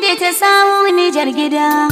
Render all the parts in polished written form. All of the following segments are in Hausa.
adaidaita sawu Nijar gida.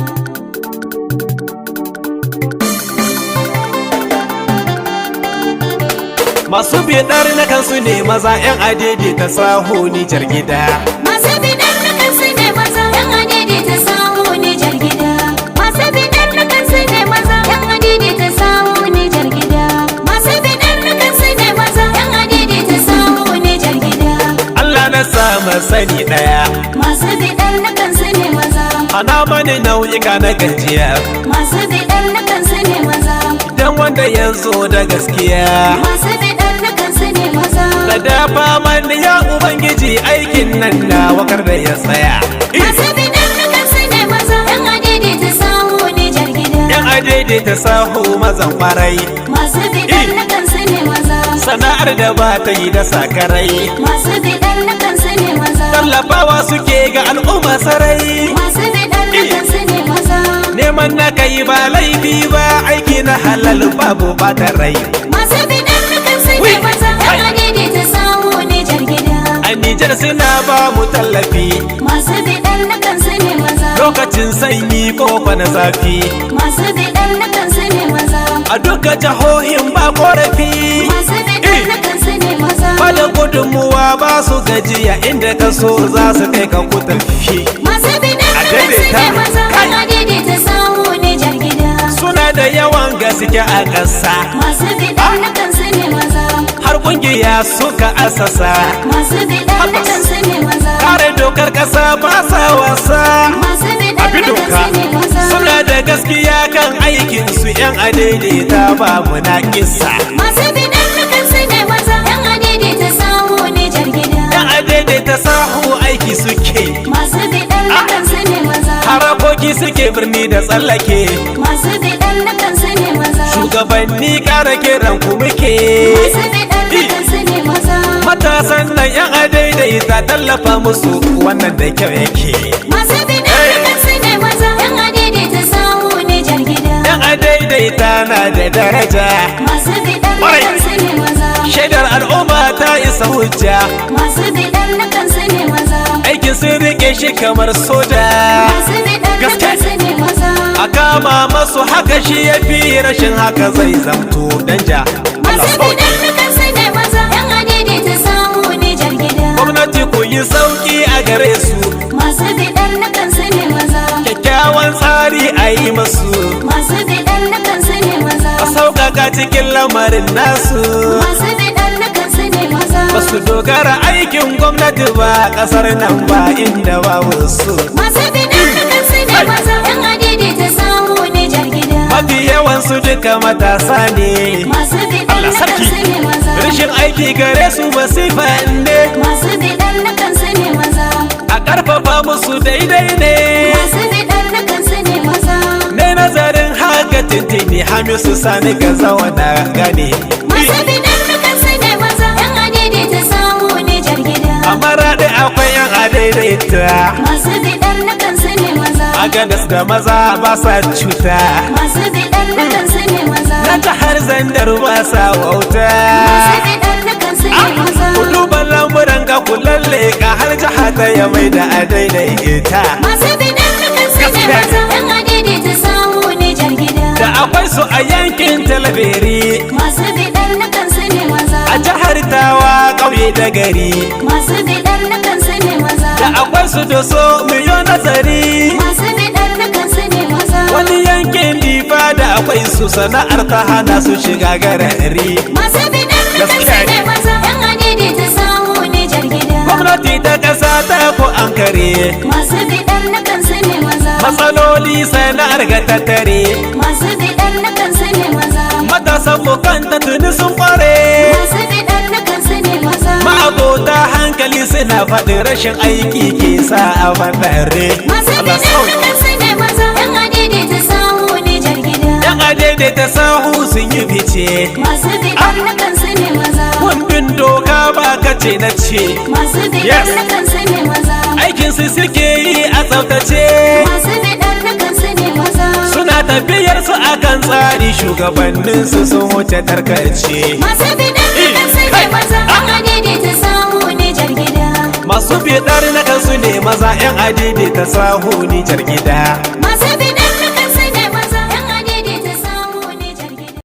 Masu bidar na kansu ne maza 'yan adaidaita sahu Nijar gida. Masu bidar na kansu ne maza 'yan adaidaita sawu Nijar gida. Masu bidar na kansu ne maza 'yan adaidaita sawu Nijar gida. Masu bidar na kansu ne maza 'yan adaidaita sawu Nijar gida. Allah na sama sani daya. Masu bidar na kansu ne maza. Hana mani nau'ika na gajiya. Masu bidar na kansu ne maza. Dan wanda ya zo da gaskiya. Masu bidar na kansu ne maza. Da dafa mani ya Ubangiji aikin nan na wakar da ya tsaya. Masu bidar na kansu ne maza. 'Yan adaidaita sawu Nijar gida. 'Yan adaidaita sahu mazan kwarai. Masu bidar na kansu ne maza. Sana'ar da ba ta yi da sakarai. Masu bidar na kansu ne maza. Tallafawa suke ga al'umma sarai. Masu bidar na kansu ne maza. Neman na kai ba laifi ba, aiki na halal babu bata rai. Masu bidar na kansu ne maza. 'Yan adaidaita sawu Nijar gida. A Nijar suna ba mu tallafi. Masu bidar na kansu ne maza. Lokacin sanyi ko na zafi. Masu bidar na kansu ne maza. A duka jihohin ba korafi. Masu bidar na kansu ne maza. Bada gudunmuwa ba su gajiya, inda ka so za su kai ka ku tafi. Masu bidar na kansu ne maza. 'Yan adaidaita sawu Nijar gida. Suna da yawan gaske a ƙasa. Masu bidar na kansu ne maza. Har ƙungiya suka asasa. Masu bidar na kansu ne maza. Kare dokar ƙasa ba sa wasa. Masu bidar na kansu ne maza. Suna da gaskiya kan aikin su, 'yan adaidaita babu na kisa. Masu bidar na kansu ne maza. 'Yan adaidaita sawu Nijar gida. 'Yan adaidaita sahu aiki suke. Masu bidar na kansu ne maza. Harakoki suke birni da tsallake. Masu bidar na kansu ne maza. Shugabanni ƙara kiran ku muke. Masu bidar na kansu ne maza. Matasan nan 'yan adaidaita tallafa musu, wannan da kyau yake. Masu bidar na kansu ne maza. 'Yan adaidaita sawu Nijar gida. 'Yan adaidaita na da daraja. Masu bidar na kansu ne maza. Shaidar al'umma ta isa hujja. Masu bidar na kansu ne maza. Aikin sun rike shi kamar soja. Masu bidar na kansu ne maza. A kama masu haka shi ya fi, rashin haka zai zamto danja. Masu bidar na kansu ne maza. 'Yan adaidaita sawu Nijar gida. Gwamnati ku yi sauki a gare su. Masu bidar na kansu ne maza. Kyakkyawan tsari a yi masu. Masu bidar na kansu ne maza. A sauƙaƙa cikin lamarin nasu. Masu bidar na kansu ne maza. Basu dogara aikin gwamnati ba, ƙasar nan ba inda babu su. Masu bidar na kansu ne maza. 'Yan adaidaita sawu Nijar gida. Mafi yawan su duka matasa ne. Masu bidar na kansu ne maza. Rashin aiki gare su masifa ne. Masu bidar na kansu ne maza. A ƙarfafa musu daidai ne. Masu bidar na kansu ne maza. Ne nazarin haka tintini, Hamisu Sani ga zauna gane. Masu bidar na kansu ne maza. 'Yan adaidaita sawu Nijar gida. A Maraɗi akwai 'yan adaidaita. Masu bidar na kansu ne maza. A Gadas da maza ba sa cuta. Masu bidar na kansu ne maza. Na jihar Zandar ba sa wauta. Masu bidar na kansu ne maza. Ku duba lamuran ga ku lalle ka har jiha ta ya mai da adaidaita. Masu bidar na kansu ne maza. 'Yan adaidaita sawu Nijar gida. Da akwai su a yankin Talabiri. Masu bidar na kansu ne maza. A jihar Tawa ƙauye da gari. Masu bidar na kansu ne maza. Da akwai su da so miliyon nazari. Masu bidar na kansu ne maza. Wani yankin Difa da akwai su, sana'ar ta hana su shiga garari. Masu bidar na kansu ne maza. 'Yan adaidaita sawu Nijar gida. Gwamnati ta ƙasa ta ku an kare. Masu bidar na kansu ne maza. Matsaloli sana'ar ga tattare. Masu bidar na kansu ne maza. Matasan mu kanta tuni sun kware. Masu bidar na kansu ne maza. Ma'abota hankali suna faɗin rashin aiki ke sa a bandare. Masu bidar na kansu ne maza. 'Yan adaidaita sawu Nijar gida. 'Yan adaidaita sahu sun yi fice. Masu bidar na kansu ne maza. Kundin doka ba kace na ce. Masu bidar na kansu ne maza. Aikin su suke yi a tsaftace. Masu bidar na kansu ne maza. Suna tafiyar su akan tsari, shugabannin su sun wuce tarkace. Masu bidar na kansu ne maza. 'Yan adaidaita sawu Nijar gida. masu bidar na kansu ne maza yan adidi ta sahu Nijar gida.